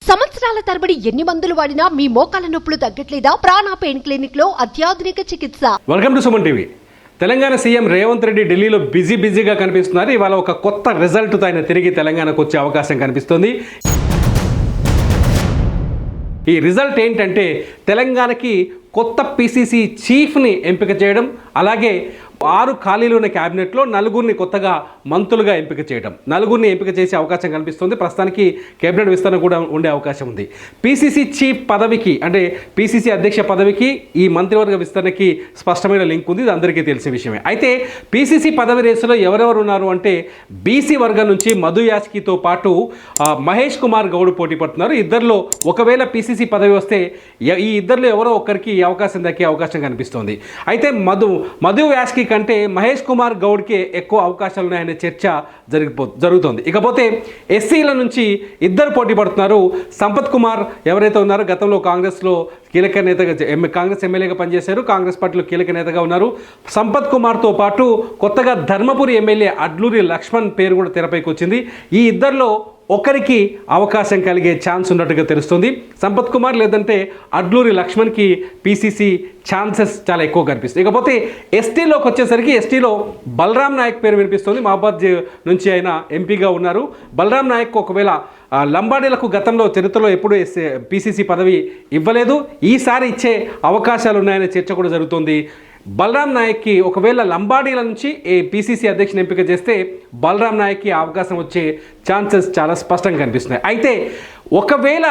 సంవత్సరాల తరబడి ఎన్ని మందులు వాడినా మీ మోకాల నొప్పులు తగ్గట్లేదా? ప్రాణ పెయిన్ క్లినిక్ లో అత్యాధునిక చికిత్స. Welcome to Suman TV. Telangana CM Revanth Reddy ఢిల్లీలో బిజీగా కనిపిస్తున్నారు. ఇవాళ ఒక కొత్త రిజల్ట్తో ఆయన తిరిగి తెలంగాణకు వచ్చే అవకాశం కనిపిస్తుంది. ఈ రిజల్ట్ ఏంటంటే తెలంగాణకి కొత్త పిసిసి చీఫ్ని ఎంపిక చేయడం, అలాగే 6 ఖాళీలు ఉన్న క్యాబినెట్లో 4గురిని కొత్తగా మంత్రులుగా ఎంపిక చేయడం, 4గురిని ఎంపిక చేసే అవకాశం కనిపిస్తుంది. ప్రస్తుతానికి కేబినెట్ విస్తరణ కూడా ఉండే అవకాశం ఉంది. పిసిసి చీఫ్ పదవికి అంటే పిసిసి అధ్యక్ష పదవికి ఈ మంత్రివర్గ విస్తరణకి స్పష్టమైన లింక్ ఉంది. ఇది అందరికీ తెలిసే విషయమే. అయితే పిసిసి పదవి రేసులో ఎవరెవరు ఉన్నారు అంటే బీసీ వర్గం నుంచి మధు యాస్కీతో పాటు మహేష్ కుమార్ గౌడ్ పోటీ పడుతున్నారు. ఇద్దరిలో ఒకవేళ పిసిసి పదవి వస్తే ఈ ఇద్దరిలో ఎవరో ఒక్కరికి ఈ అవకాశం దక్కే అవకాశం కనిపిస్తోంది. అయితే మధు యాస్కీ కంటే మహేష్ కుమార్ గౌడ్కి ఎక్కువ అవకాశాలు ఉన్నాయనే చర్చ జరుగుతోంది. ఇకపోతే ఎస్సీల నుంచి ఇద్దరు పోటీ పడుతున్నారు. సంపత్ కుమార్ ఎవరైతే ఉన్నారో గతంలో కాంగ్రెస్లో కీలక నేతగా కాంగ్రెస్ ఎమ్మెల్యేగా పనిచేశారు, కాంగ్రెస్ పార్టీలో కీలక నేతగా ఉన్నారు. సంపత్ కుమార్తో పాటు కొత్తగా ధర్మపురి ఎమ్మెల్యే అడ్లూరి లక్ష్మణ్ పేరు కూడా తెరపైకి వచ్చింది. ఈ ఇద్దరిలో ఒకరికి అవకాశం కలిగే ఛాన్స్ ఉన్నట్టుగా తెలుస్తుంది. సంపత్ కుమార్ లేదంటే అడ్లూరి లక్ష్మణ్కి పిసిసి ఛాన్సెస్ చాలా ఎక్కువ కనిపిస్తుంది. ఇకపోతే ఎస్టీలోకి వచ్చేసరికి ఎస్టీలో బలరాం నాయక్ పేరు వినిపిస్తుంది. మహాబాద్ నుంచి ఆయన ఎంపీగా ఉన్నారు. బలరాం నాయక్ ఒకవేళ లంబాడీలకు గతంలో చరిత్రలో ఎప్పుడూ పిసిసి పదవి ఇవ్వలేదు, ఈసారి ఇచ్చే అవకాశాలు ఉన్నాయనే చర్చ కూడా జరుగుతుంది. బలరాం నాయక్కి ఒకవేళ లంబాడీల నుంచి పిసిసి అధ్యక్షుని ఎంపిక చేస్తే బలరాం నాయక్కి అవకాశం వచ్చే ఛాన్సెస్ చాలా స్పష్టంగా కనిపిస్తున్నాయి. అయితే ఒకవేళ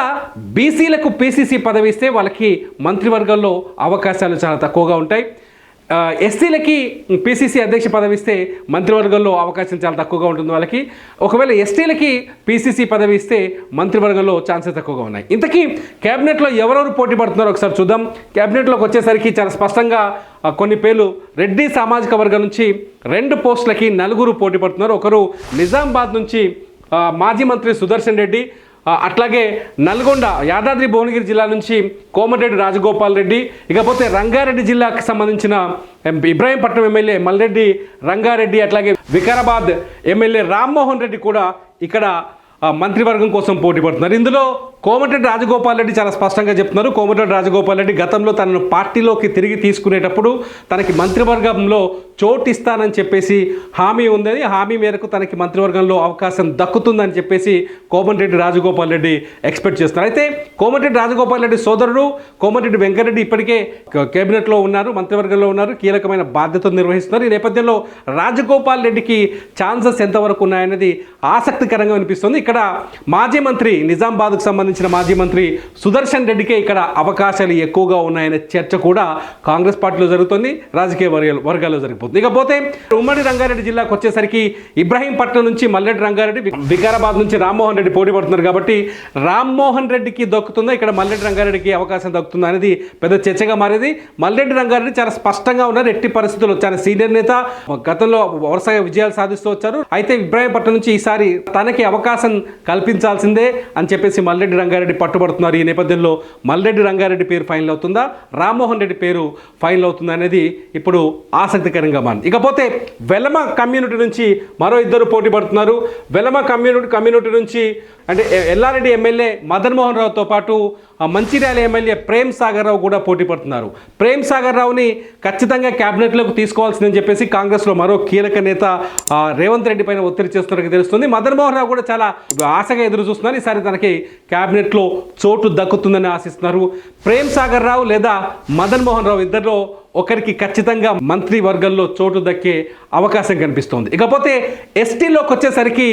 బీసీలకు పిసిసి పదవి ఇస్తే వాళ్ళకి మంత్రివర్గంలో అవకాశాలు చాలా తక్కువగా ఉంటాయి. ఎస్సీలకి పిసిసి అధ్యక్ష పదవి ఇస్తే మంత్రివర్గంలో అవకాశం చాలా తక్కువగా ఉంటుంది వాళ్ళకి. ఒకవేళ ఎస్టీలకి పిసిసి పదవి ఇస్తే మంత్రివర్గంలో ఛాన్సెస్ తక్కువగా ఉన్నాయి. ఇంతకీ క్యాబినెట్లో ఎవరెవరు పోటీ పడుతున్నారో ఒకసారి చూద్దాం. క్యాబినెట్లోకి వచ్చేసరికి చాలా స్పష్టంగా కొన్ని పేర్లు రెడ్డి సామాజిక వర్గం నుంచి 2 పోస్టులకి 4గురు పోటీ పడుతున్నారు. ఒకరు నిజామాబాద్ నుంచి మాజీ మంత్రి సుదర్శన్ రెడ్డి, అట్లాగే నల్గొండ యాదాద్రి భువనగిరి జిల్లా నుంచి కోమటిరెడ్డి రాజగోపాల్ రెడ్డి, ఇకపోతే రంగారెడ్డి జిల్లాకు సంబంధించిన ఇబ్రాహీంపట్నం ఎమ్మెల్యే మల్రెడ్డి రంగారెడ్డి, అట్లాగే వికారాబాద్ ఎమ్మెల్యే రామ్మోహన్ రెడ్డి కూడా ఇక్కడ మంత్రివర్గం కోసం పోటీ పడుతున్నారు. ఇందులో కోమటిరెడ్డి రాజగోపాల్ రెడ్డి చాలా స్పష్టంగా చెప్తున్నారు. కోమటిరెడ్డి రాజగోపాల్ రెడ్డి గతంలో తనను పార్టీలోకి తిరిగి తీసుకునేటప్పుడు తనకి మంత్రివర్గంలో చోటు ఇస్తానని చెప్పేసి హామీ ఉందని, హామీ మేరకు తనకి మంత్రివర్గంలో అవకాశం దక్కుతుందని చెప్పేసి కోమటిరెడ్డి రాజగోపాల్ రెడ్డి ఎక్స్పెక్ట్ చేస్తున్నారు. అయితే కోమటిరెడ్డి రాజగోపాల్ రెడ్డి సోదరుడు కోమటిరెడ్డి వెంకటరెడ్డి ఇప్పటికే కేబినెట్లో ఉన్నారు, మంత్రివర్గంలో ఉన్నారు, కీలకమైన బాధ్యతలు నిర్వహిస్తున్నారు. ఈ నేపథ్యంలో రాజగోపాల్ రెడ్డికి ఛాన్సెస్ ఎంతవరకు ఉన్నాయనేది ఆసక్తికరంగా అనిపిస్తుంది. ఇక్కడ మాజీ మంత్రి నిజామాబాద్కు సంబంధించిన మాజీ మంత్రి సుదర్శన్ రెడ్డికే ఇక్కడ అవకాశాలు ఎక్కువగా ఉన్నాయనే చర్చ కూడా కాంగ్రెస్ పార్టీలో జరుగుతుంది, రాజకీయ వర్గాల్లో జరిగిపోతుంది. ఇకపోతే ఉమ్మడి రంగారెడ్డి జిల్లాకు వచ్చేసరికి ఇబ్రాహీంపట్నం నుంచి మల్లెడ్డి రంగారెడ్డి, వికారాబాద్ నుంచి రామ్మోహన్ రెడ్డి పోటీ పడుతున్నారు. కాబట్టి రామ్మోహన్ రెడ్డికి దక్కుతుందా, ఇక్కడ మల్లెడ్డి రంగారెడ్డికి అవకాశం దక్కుతుందా అనేది పెద్ద చర్చగా మారేది. మల్లెడ్డి రంగారెడ్డి చాలా స్పష్టంగా ఉన్నారు. ఎట్టి పరిస్థితుల్లో చాలా సీనియర్ నేత, గతంలో వరుసగా విజయాలు సాధిస్తూ వచ్చారు. అయితే ఇబ్రాహీంపట్నం నుంచి ఈసారి తనకి అవకాశం కల్పించాల్సిందే అని చెప్పేసి మల్లెడ్డి రంగారెడ్డి పట్టుబడుతున్నారు. ఈ నేపథ్యంలో మల్లెడ్డి రంగారెడ్డి పేరు ఫైనల్ అవుతుందా, రామ్మోహన్ రెడ్డి పేరు ఫైనల్ అవుతుందా అనేది ఇప్పుడు ఆసక్తికరంగా మారింది. ఇకపోతే వెలమ కమ్యూనిటీ నుంచి మరో ఇద్దరు పోటీ పడుతున్నారు. వెలమ కమ్యూనిటీ నుంచి అంటే ఎల్లారెడ్డి ఎమ్మెల్యే మదన్ మోహన్ రావుతో పాటు మంచిర్యాల ఎమ్మెల్యే ప్రేమ్ సాగర్ రావు కూడా పోటీ పడుతున్నారు. ప్రేమ్ సాగర్ రావుని ఖచ్చితంగా క్యాబినెట్లోకి తీసుకోవాల్సిందని చెప్పేసి కాంగ్రెస్లో మరో కీలక నేత రేవంత్ రెడ్డి పైన ఒత్తిడి చేస్తున్నట్టు తెలుస్తుంది. మదన్ మోహన్ రావు కూడా చాలా ఆశగా ఎదురు చూస్తున్నారు. ఈసారి తనకి క్యాబినెట్లో చోటు దక్కుతుందని ఆశిస్తున్నారు. ప్రేమ్ సాగర్ రావు లేదా మదన్ మోహన్ రావు ఇద్దరిలో ఒకరికి ఖచ్చితంగా మంత్రి వర్గంలో చోటు దక్కే అవకాశం కనిపిస్తోంది. ఇకపోతే ఎస్టీలోకి వచ్చేసరికి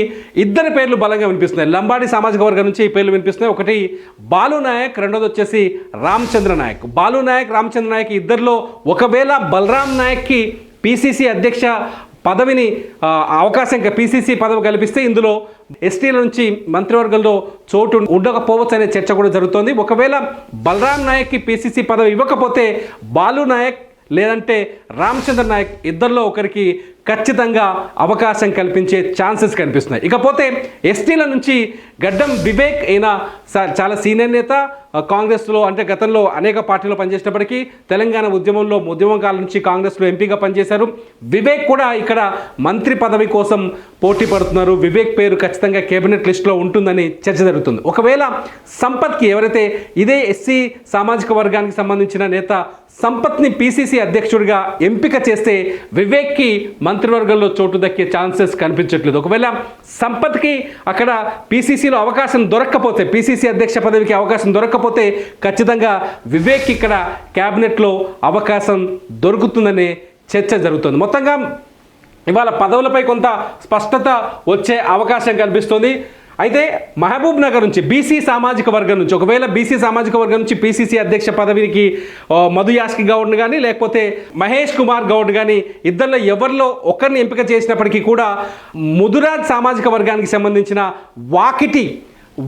ఇద్దరు పేర్లు బలంగా వినిపిస్తున్నాయి. లంబాడి సామాజిక వర్గం నుంచి ఈ పేర్లు వినిపిస్తున్నాయి. ఒకటి బాలు నాయక్, రెండోది వచ్చేసి రామచంద్ర నాయక్. బాలు నాయక్, రామచంద్ర నాయక్ ఇద్దరిలో ఒకవేళ బలరాం నాయక్కి పిసిసి అధ్యక్ష పదవిని అవకాశం పిసిసి పదవి కల్పిస్తే ఇందులో ఎస్టీల నుంచి మంత్రివర్గంలో చోటు ఉండకపోవచ్చు అనే చర్చ కూడా జరుగుతోంది. ఒకవేళ బలరాం నాయక్కి పిసిసి పదవి ఇవ్వకపోతే బాలు నాయక్ లేదంటే రామచంద్ర నాయక్ ఇద్దరిలో ఒకరికి ఖచ్చితంగా అవకాశం కల్పించే ఛాన్సెస్ కనిపిస్తున్నాయి. ఇకపోతే ఎస్టీల నుంచి గడ్డం వివేక్ అయిన చాలా సీనియర్ నేత, కాంగ్రెస్లో అంటే గతంలో అనేక పార్టీలో పనిచేసినప్పటికీ తెలంగాణ ఉద్యమం కాలం నుంచి కాంగ్రెస్లో ఎంపీగా పనిచేశారు. వివేక్ కూడా ఇక్కడ మంత్రి పదవి కోసం పోటీ పడుతున్నారు. వివేక్ పేరు ఖచ్చితంగా కేబినెట్ లిస్టులో ఉంటుందని చర్చ జరుగుతుంది. ఒకవేళ సంపత్కి ఎవరైతే ఇదే ఎస్సీ సామాజిక వర్గానికి సంబంధించిన నేత సంపత్ని పీసీసీ అధ్యక్షుడిగా ఎంపిక చేస్తే వివేక్కి మంత్రివర్గంలో చోటు దక్కే ఛాన్సెస్ కనిపించట్లేదు. ఒకవేళ సంపత్కి అక్కడ పీసీసీలో అవకాశం దొరక్కపోతే, పీసీసీ అధ్యక్ష పదవికి అవకాశం దొరక్కపోతే ఖచ్చితంగా వివేక్ ఇక్కడ క్యాబినెట్లో అవకాశం దొరుకుతుందనే చర్చ జరుగుతుంది. మొత్తంగా ఇవాళ పదవులపై కొంత స్పష్టత వచ్చే అవకాశం కనిపిస్తుంది. అయితే మహబూబ్ నగర్ నుంచి బీసీ సామాజిక వర్గం నుంచి, ఒకవేళ బీసీ సామాజిక వర్గం నుంచి పీసీసీ అధ్యక్ష పదవికి మధు యాష్కి గౌడ్ కానీ లేకపోతే మహేష్ కుమార్ గౌడ్ కానీ ఇద్దరిలో ఎవరిలో ఒకరిని ఎంపిక చేసినప్పటికీ కూడా ముదురాజ్ సామాజిక వర్గానికి సంబంధించిన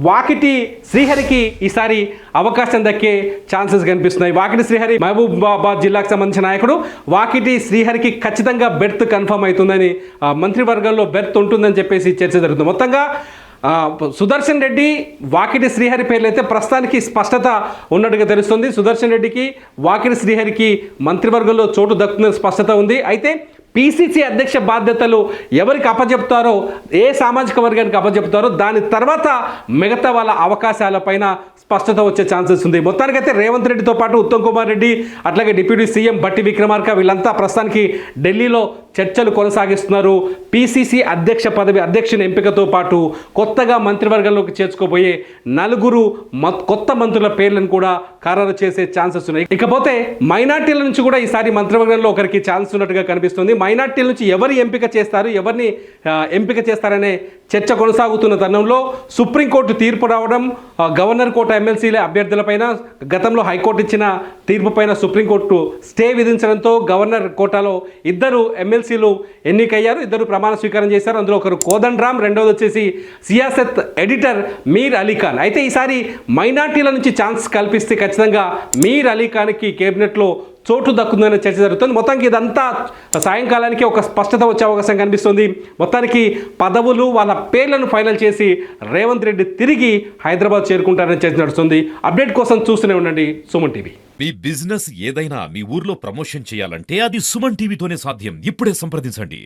వాకిటి శ్రీహరికి ఈసారి అవకాశం దక్కే ఛాన్సెస్ కనిపిస్తున్నాయి. వాకిటి శ్రీహరి మహబూబాబాద్ జిల్లాకు సంబంధించిన నాయకుడు. వాకిటి శ్రీహరికి ఖచ్చితంగా బెర్త్ కన్ఫర్మ్ అవుతుందని, మంత్రివర్గంలో బెర్త్ ఉంటుందని చెప్పేసి చర్చ జరుగుతుంది. మొత్తంగా సుదర్శన్ రెడ్డి, వాకిటి శ్రీహరి పేర్లు అయితే ప్రస్తుతానికి స్పష్టత ఉన్నట్టుగా తెలుస్తుంది. సుదర్శన్ రెడ్డికి, వాకిటి శ్రీహరికి మంత్రివర్గంలో చోటు దక్కుతున్న స్పష్టత ఉంది. అయితే పీసీసీ అధ్యక్ష బాధ్యతలు ఎవరికి అప్పచెప్తారో, ఏ సామాజిక వర్గానికి అప్పచెప్తారో దాని తర్వాత మిగతా వాళ్ళ అవకాశాలపైన స్పష్టత వచ్చే ఛాన్సెస్ ఉంది. మొత్తానికైతే రేవంత్ రెడ్డితో పాటు ఉత్తమ్ కుమార్ రెడ్డి, అట్లాగే డిప్యూటీ సీఎం బట్టి విక్రమార్క వీళ్ళంతా ప్రస్తుతానికి ఢిల్లీలో చర్చలు కొనసాగిస్తున్నారు. పీసీసీ అధ్యక్ష పదవి అధ్యక్షుని ఎంపికతో పాటు కొత్తగా మంత్రివర్గంలోకి చేర్చుకోబోయే 4 కొత్త మంత్రుల పేర్లను కూడా ఖరారు చేసే ఛాన్సెస్ ఉన్నాయి. ఇకపోతే మైనార్టీల నుంచి కూడా ఈసారి మంత్రివర్గంలో ఒకరికి ఛాన్స్ ఉన్నట్టుగా కనిపిస్తుంది. మైనార్టీల నుంచి ఎవరిని ఎంపిక చేస్తారనే చర్చ కొనసాగుతున్న తరుణంలో సుప్రీంకోర్టు తీర్పు రావడం, గవర్నర్ కోట ఎమ్మెల్సీల అభ్యర్థులపైన గతంలో హైకోర్టు ఇచ్చిన తీర్పు పైన సుప్రీంకోర్టు స్టే విధించడంతో గవర్నర్ కోటాలో 2 ఎమ్మెల్సీలు ఎన్నికయ్యారు. 2 ప్రమాణ స్వీకారం చేశారు. అందులో ఒకరు కోదండ్ రామ్, రెండోది వచ్చేసి సియాసత్ ఎడిటర్ మీర్ అలీఖాన్. అయితే ఈసారి మైనార్టీల నుంచి ఛాన్స్ కల్పిస్తే ఖచ్చితంగా మీర్ అలీఖాన్కి కేబినెట్లో చోటు దక్కుందనే చర్చ జరుగుతుంది. మొత్తానికి ఇదంతా సాయంకాలానికి ఒక స్పష్టత వచ్చే అవకాశం కనిపిస్తుంది. మొత్తానికి పదవులు వాళ్ళ పేర్లను ఫైనల్ చేసి రేవంత్ రెడ్డి తిరిగి హైదరాబాద్ చేరుకుంటారని చర్చ నడుస్తుంది. అప్డేట్ కోసం చూస్తూనే ఉండండి సుమన్ టీవీ. మీ బిజినెస్ ఏదైనా మీ ఊర్లో ప్రమోషన్ చేయాలంటే అది సుమన్ టీవీతోనే సాధ్యం. ఇప్పుడే సంప్రదించండి.